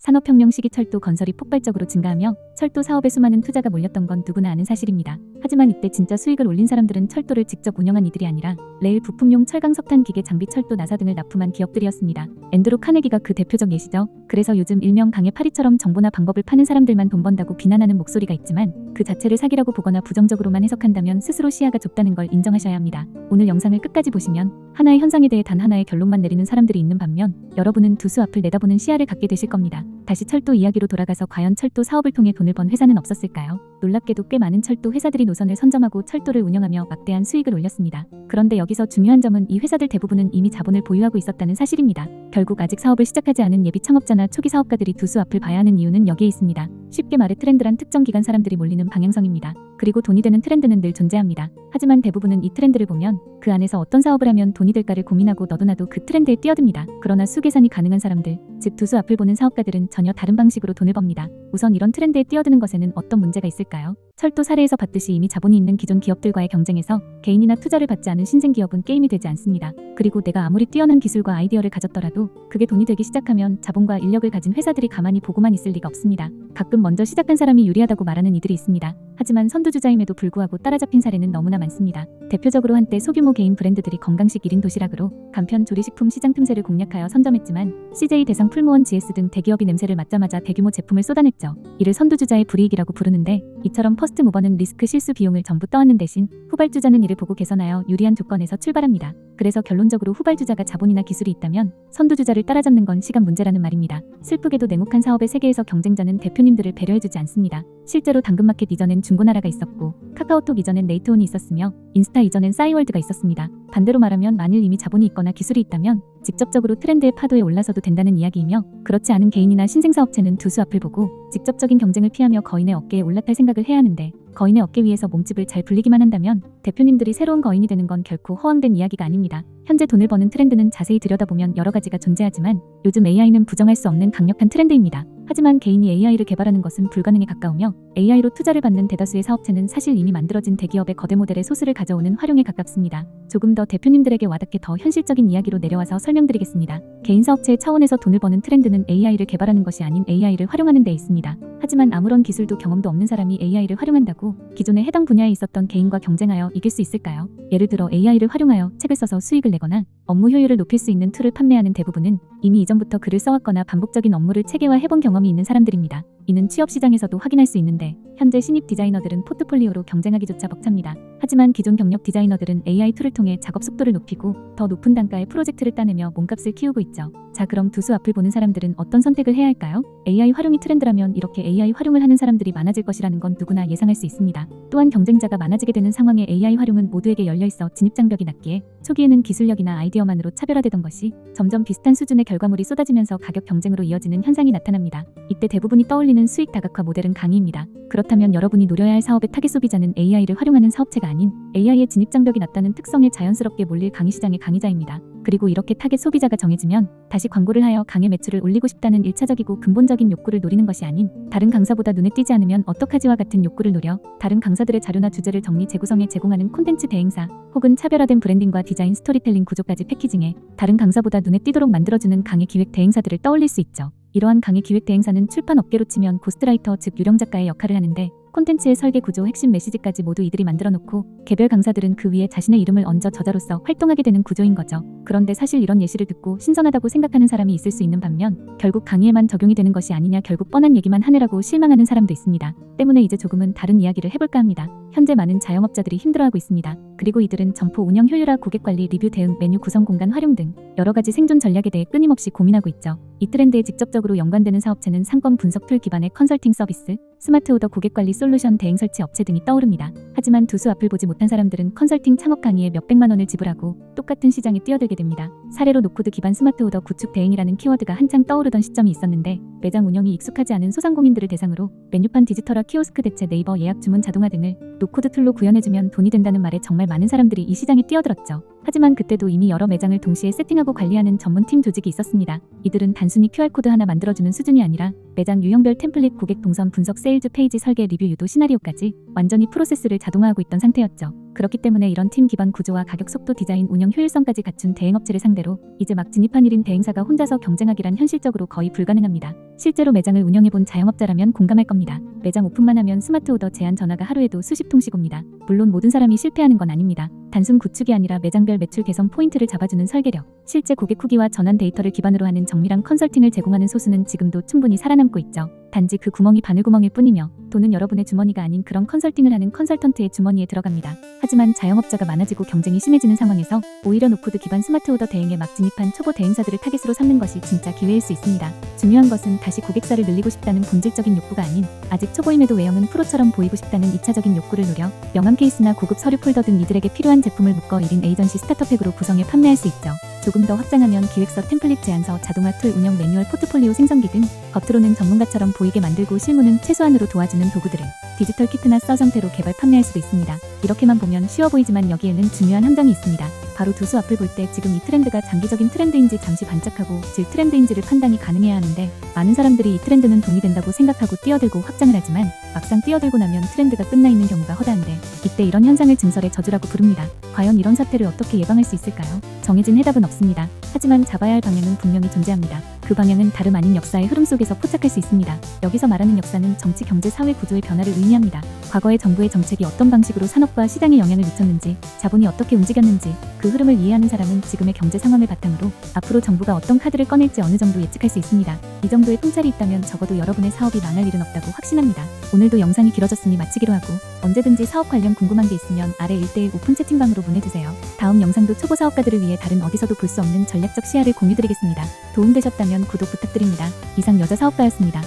산업혁명 시기 철도 건설이 폭발적으로 증가하며 철도 사업에 수많은 투자가 몰렸던 건 누구나 아는 사실입니다. 하지만 이때 진짜 수익을 올린 사람들은 철도를 직접 운영한 이들이 아니라 레일 부품용 철강 석탄 기계 장비 철도 나사 등을 납품한 기업들이었습니다. 앤드루 카네기가 그 대표적 예시죠. 그래서 요즘 일명 강의 파리처럼 정보나 방법을 파는 사람들만 돈 번다고 비난하는 목소리가 있지만 그 자체를 사기라고 보거나 부정적으로만 해석한다면 스스로 시야가 좁다는 걸 인정하셔야 합니다. 오늘 영상을 끝까지 보시면 하나의 현상에 대해 단 하나의 결론만 내리는 사람들이 있는 반면 여러분은 두 수 앞을 내다보는 시야를 갖게 되실 겁니다. 다시 철도 이야기로 돌아가서 과연 철도 사업을 통해 돈을 번 회사는 없었을까요? 놀랍게도 꽤 많은 철도 회사들이 노선을 선점하고 철도를 운영하며 막대한 수익을 올렸습니다. 그런데 여기서 중요한 점은 이 회사들 대부분은 이미 자본을 보유하고 있었다는 사실입니다. 결국 아직 사업을 시작하지 않은 예비 창업자나 초기 사업가들이 두 수 앞을 봐야 하는 이유는 여기에 있습니다. 쉽게 말해 트렌드란 특정 기간 사람들이 몰리는 방향성입니다. 그리고 돈이 되는 트렌드는 늘 존재합니다. 하지만 대부분은 이 트렌드를 보면 그 안에서 어떤 사업을 하면 돈이 될까를 고민하고 너도 나도 그 트렌드에 뛰어듭니다. 그러나 수계산이 가능한 사람들, 즉 두 수 앞을 보는 사업가들은 전혀 다른 방식으로 돈을 법니다. 우선 이런 트렌드에 뛰어드는 것에는 어떤 문제가 있을까요? 철도 사례에서 봤듯이 이미 자본이 있는 기존 기업들과의 경쟁에서 개인이나 투자를 받지 않은 신생 기업은 게임이 되지 않습니다. 그리고 내가 아무리 뛰어난 기술과 아이디어를 가졌더라도 그게 돈이 되기 시작하면 자본과 인력을 가진 회사들이 가만히 보고만 있을 리가 없습니다. 가끔 먼저 시작한 사람이 유리하다고 말하는 이들이 있습니다. 하지만 선두주자임에도 불구하고 따라잡힌 사례는 너무나 많습니다. 대표적으로 한때 소규모 개인 브랜드들이 건강식 1인 도시락으로 간편 조리식품 시장 틈새를 공략하여 선점했지만 CJ 대상 풀무원 GS 등 대기업이 냄새를 맡자마자 대규모 제품을 쏟아냈죠. 이를 선두주자의 불이익이라고 부르는데 이처럼 퍼스트 무버는 리스크 실수 비용을 전부 떠안는 대신 후발주자는 이를 보고 개선하여 유리한 조건에서 출발합니다. 그래서 결론적으로 후발주자가 자본이나 기술이 있다면 선두주자를 따라잡는 건 시간 문제라는 말입니다. 슬프게도 냉혹한 사업의 세계에서 경쟁자는 대표님들을 배려해주지 않습니다. 실제로 당근마켓 이전엔 중고나라가 있었고 카카오톡 이전엔 네이트온이 있었으며 인스타 이전엔 싸이월드가 있었습니다. 반대로 말하면 만일 이미 자본이 있거나 기술이 있다면 직접적으로 트렌드의 파도에 올라서도 된다는 이야기이며 그렇지 않은 개인이나 신생사업체는 두 수 앞을 보고 직접적인 경쟁을 피하며 거인의 어깨에 올라탈 생각을 해야 하는데 거인의 어깨 위에서 몸집을 잘 불리기만 한다면 대표님들이 새로운 거인이 되는 건 결코 허황된 이야기가 아닙니다. 현재 돈을 버는 트렌드는 자세히 들여다보면 여러 가지가 존재하지만 요즘 AI는 부정할 수 없는 강력한 트렌드입니다. 하지만 개인이 AI를 개발하는 것은 불가능에 가까우며 AI로 투자를 받는 대다수의 사업체는 사실 이미 만들어진 대기업의 거대 모델의 소스를 가져오는 활용에 가깝습니다. 조금 더 대표님들에게 와닿게 더 현실적인 이야기로 내려와서 설명드리겠습니다. 개인 사업체의 차원에서 돈을 버는 트렌드는 AI를 개발하는 것이 아닌 AI를 활용하는 데 있습니다. 하지만 아무런 기술도 경험도 없는 사람이 AI를 활용한다고 기존에 해당 분야에 있었던 개인과 경쟁하여 이길 수 있을까요? 예를 들어 AI를 활용하여 책을 써서 수익을 내거나 업무 효율을 높일 수 있는 툴을 판매하는 대부분은 이미 이전부터 글을 써왔거나 반복적인 업무를 체계화해본 경험이 있는 사람들입니다. 이는 취업시장에서도 확인할 수 있는데 현재 신입 디자이너들은 포트폴리오로 경쟁하기조차 벅찹니다. 하지만 기존 경력 디자이너들은 AI 툴을 통해 작업 속도를 높이고 더 높은 단가의 프로젝트를 따내며 몸값을 키우고 있죠. 자, 그럼 두 수 앞을 보는 사람들은 어떤 선택을 해야 할까요? AI 활용이 트렌드라면 이렇게 AI 활용을 하는 사람들이 많아질 것이라는 건 누구나 예상할 수 있습니다. 또한 경쟁자가 많아지게 되는 상황에 AI 활용은 모두에게 열려있어 진입장벽이 낮기에 초기에는 기술력이나 아이디어만으로 차별화되던 것이 점점 비슷한 수준의 결과물이 쏟아지면서 가격 경쟁으로 이어지는 현상이 나타납니다. 이때 대부분이 떠올리는 수익 다각화 모델은 강의입니다. 그렇다면 여러분이 노려야 할 사업의 타겟 소비자는 AI를 활용하는 사업체가 아닌 AI의 진입장벽이 낮다는 특성에 자연스럽게 몰릴 강의 시장의 강의자입니다. 그리고 이렇게 타겟 소비자가 정해지면 다시 광고를 하여 강의 매출을 올리고 싶다는 1차적이고 근본적인 욕구를 노리는 것이 아닌 다른 강사보다 눈에 띄지 않으면 어떡하지와 같은 욕구를 노려 다른 강사들의 자료나 주제를 정리 재구성해 제공하는 콘텐츠 대행사 혹은 차별화된 브랜딩과 디자인 스토리텔링 구조까지 패키징해 다른 강사보다 눈에 띄도록 만들어주는 강의 기획 대행사들을 떠올릴 수 있죠. 이러한 강의 기획 대행사는 출판 업계로 치면 고스트라이터 즉 유령 작가의 역할을 하는데 콘텐츠의 설계 구조, 핵심 메시지까지 모두 이들이 만들어 놓고 개별 강사들은 그 위에 자신의 이름을 얹어 저자로서 활동하게 되는 구조인 거죠. 그런데 사실 이런 예시를 듣고 신선하다고 생각하는 사람이 있을 수 있는 반면 결국 강의에만 적용이 되는 것이 아니냐 결국 뻔한 얘기만 하느라고 실망하는 사람도 있습니다. 때문에 이제 조금은 다른 이야기를 해볼까 합니다. 현재 많은 자영업자들이 힘들어하고 있습니다. 그리고 이들은 점포 운영 효율화, 고객관리, 리뷰 대응, 메뉴 구성 공간 활용 등 여러 가지 생존 전략에 대해 끊임없이 고민하고 있죠. 이 트렌드에 직접적으로 연관되는 사업체는 상권 분석 툴 기반의 컨설팅 서비스, 스마트 오더 고객관리 솔루션 대행 설치 업체 등이 떠오릅니다. 하지만 두 수 앞을 보지 못한 사람들은 컨설팅 창업 강의에 몇백만 원을 지불하고 똑같은 시장에 뛰어들게 됩니다. 사례로 노코드 기반 스마트 오더 구축 대행이라는 키워드가 한창 떠오르던 시점이 있었는데 매장 운영이 익숙하지 않은 소상공인들을 대상으로 메뉴판 디지털화, 키오스크 대체, 네이버 예약 주문 자동화 등을 노코드 툴로 구현해주면 돈이 된다는 말에 정말 많은 사람들이 이 시장에 뛰어들었죠. 하지만 그때도 이미 여러 매장을 동시에 세팅하고 관리하는 전문팀 조직이 있었습니다. 이들은 단순히 QR코드 하나 만들어주는 수준이 아니라 매장 유형별 템플릿, 고객 동선 분석, 세일즈 페이지 설계, 리뷰 유도, 시나리오까지 완전히 프로세스를 자동화하고 있던 상태였죠. 그렇기 때문에 이런 팀 기반 구조와 가격, 속도, 디자인, 운영 효율성까지 갖춘 대행업체를 상대로 이제 막 진입한 1인 대행사가 혼자서 경쟁하기란 현실적으로 거의 불가능합니다. 실제로 매장을 운영해본 자영업자라면 공감할 겁니다. 매장 오픈만 하면 스마트 오더 제한 전화가 하루에도 수십 통씩 옵니다. 물론 모든 사람이 실패하는 건 아닙니다. 단순 구축이 아니라 매장별 매출 개선 포인트를 잡아주는 설계력, 실제 고객 후기와 전환 데이터를 기반으로 하는 정밀한 컨설팅을 제공하는 소수는 지금도 충분히 살아남고 있죠. 단지 그 구멍이 바늘구멍일 뿐이며 돈은 여러분의 주머니가 아닌 그런 컨설팅을 하는 컨설턴트의 주머니에 들어갑니다. 하지만 자영업자가 많아지고 경쟁이 심해지는 상황에서 오히려 노코드 기반 스마트 오더 대행에 막 진입한 초보 대행사들을 타깃으로 삼는 것이 진짜 기회일 수 있습니다. 중요한 것은 다시 고객사를 늘리고 싶다는 본질적인 욕구가 아닌 아직 초보임에도 외형은 프로처럼 보이고 싶다는 2차적인 욕구를 노려 명함 케이스나 고급 서류 폴더 등 이들에게 필요한 제품을 묶어 1인 에이전시 스타터팩으로 구성해 판매할 수 있죠. 조금 더 확장하면 기획서, 템플릿 제안서, 자동화 툴 운영, 매뉴얼, 포트폴리오 생성기 등 겉으로는 전문가처럼 보이게 만들고 실무는 최소한으로 도와주는 도구들을 디지털 키트나 써 형태로 개발 판매할 수도 있습니다. 이렇게만 보면 쉬워 보이지만 여기에는 중요한 함정이 있습니다. 바로 두수 앞을 볼 때 지금 이 트렌드가 장기적인 트렌드인지 잠시 반짝하고 질 트렌드인지를 판단이 가능해야 하는데 많은 사람들이 이 트렌드는 돈이 된다고 생각하고 뛰어들고 확장을 하지만 막상 뛰어들고 나면 트렌드가 끝나 있는 경우가 허다한데 이때 이런 현상을 증설의 저주라고 부릅니다. 과연 이런 사태를 어떻게 예방할 수 있을까요? 정해진 해답은 없습니다. 하지만 잡아야 할 방향은 분명히 존재합니다. 그 방향은 다름 아닌 역사의 흐름 속에서 포착할 수 있습니다. 여기서 말하는 역사는 정치, 경제, 사회 구조의 변화를 의미합니다. 과거의 정부의 정책이 어떤 방식으로 산업과 시장에 영향을 미쳤는지, 자본이 어떻게 움직였는지 그 흐름을 이해하는 사람은 지금의 경제 상황을 바탕으로 앞으로 정부가 어떤 카드를 꺼낼지 어느 정도 예측할 수 있습니다. 이 정도의 통찰이 있다면 적어도 여러분의 사업이 망할 일은 없다고 확신합니다. 오늘도 영상이 길어졌으니 마치기로 하고 언제든지 사업 관련 궁금한 게 있으면 아래 1:1 오픈 채팅방으로 문의주세요. 다음 영상도 초보 사업가들을 위해 다른 어디서도 볼 수 없는 전략적 시야를 공유드리겠습니다. 도움되셨다면 구독 부탁드립니다. 이상 여자 사업가였습니다.